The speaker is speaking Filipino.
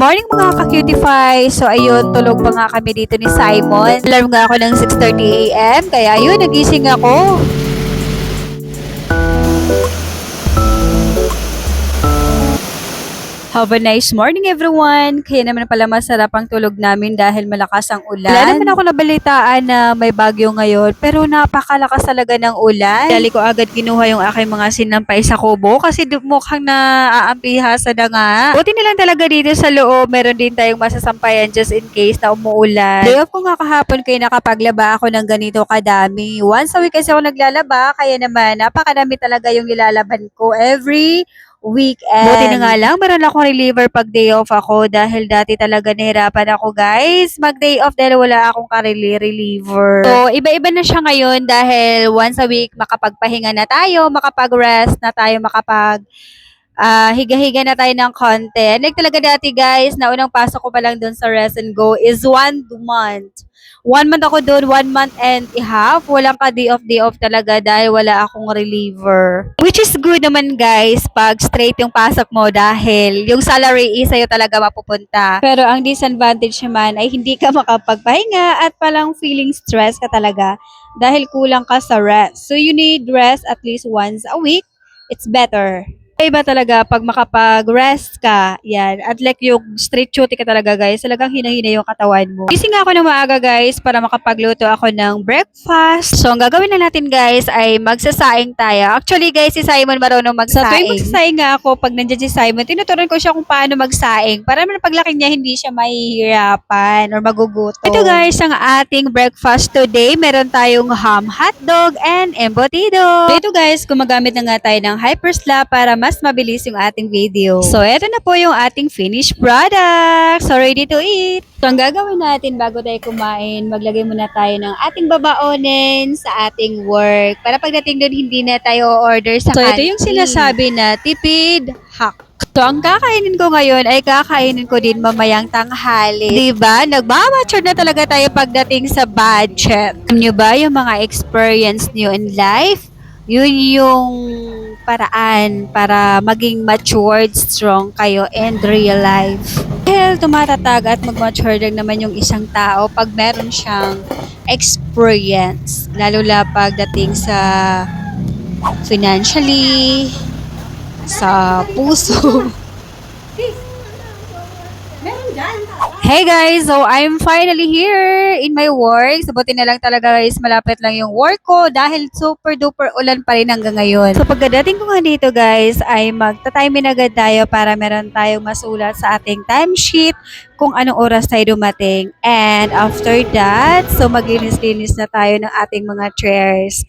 morning mga ka-cutify! So ayun, tulog pa nga kami dito ni Simon. Alarm nga ako ng 6:30 AM, kaya ayun, nagising ako. Have a nice morning everyone! Kaya naman pala masarap ang tulog namin dahil malakas ang ulan. Wala naman ako nabalitaan na may bagyo ngayon, pero napakalakas talaga ng ulan. Dali ko agad kinuha yung aking mga sinampay sa kubo kasi mukhang naaampihasan na nga. Buti na lang talaga dito sa loob, meron din tayong masasampayan just in case na umuulan. Day off ko nga kahapon kaya nakapaglaba ako ng ganito kadami. Once a week kasi ako naglalaba, kaya naman napakadami talaga yung nilalaban ko every weekend. Buti na nga lang, meron akong reliever pag day off ako dahil dati talaga nahirapan ako guys mag day off dahil wala akong reliever. So, iba-iba na siya ngayon dahil once a week makapagpahinga na tayo, makapag-rest na tayo, higa-higa na tayo ng konti. Like talaga dati guys, na unang pasok ko pa lang dun sa Rest and Go is 1 month. 1 month ako doon, 1 month and a half. Walang ka day off talaga dahil wala akong reliever. Which is good naman guys pag straight yung pasok mo dahil yung salary is sa'yo talaga mapupunta. Pero ang disadvantage naman ay hindi ka makapagpahinga at palang feeling stress ka talaga dahil kulang ka sa rest. So you need rest at least once a week. It's better. Iba talaga pag makapag-rest ka, yan. At like yung straight duty ka talaga guys, talagang hinahina yung katawan mo. Gising ako ng maaga guys para makapagluto ako ng breakfast. So ang gagawin na natin guys ay magsasaing tayo. Actually guys, si Simon marunong magsaing. So tuwing magsasaing nga ako, pag nandiyan si Simon, tinuturuan ko siya kung paano magsaing para naman paglaki niya hindi siya mahihirapan or magugutom. Ito guys, ang ating breakfast today. Meron tayong ham, hotdog, and embutido. So ito guys, gumagamit na nga tayo ng Hyperslap para mas mabilis yung ating video. So, eto na po yung ating finished product. So, ready to eat. So, ang gagawin natin bago tayo kumain, maglagay muna tayo ng ating babaonin sa ating work. Para pagdating doon, hindi na tayo order sa canteen. So, ito yung sinasabi na tipid hack. So, ang kakainin ko ngayon ay kakainin ko din mamayang tanghali. Diba? Nagmamature na talaga tayo pagdating sa budget. Alam nyo ba yung mga experience nyo in life? Yun yung paraan para maging matured, strong kayo in real life. Dahil tumatatag at mag-mature lang naman yung isang tao pag meron siyang experience. Lalo na pagdating sa financially, sa puso. Hey guys! So, I'm finally here in my work. Sabuti na lang talaga guys, malapit lang yung work ko dahil super duper ulan pa rin hanggang ngayon. So, pagkadating ko nga dito guys, ay magta-time in agad tayo para meron tayong masulat sa ating timesheet kung anong oras tayo dumating. And after that, so maglinis-linis na tayo ng ating mga chairs.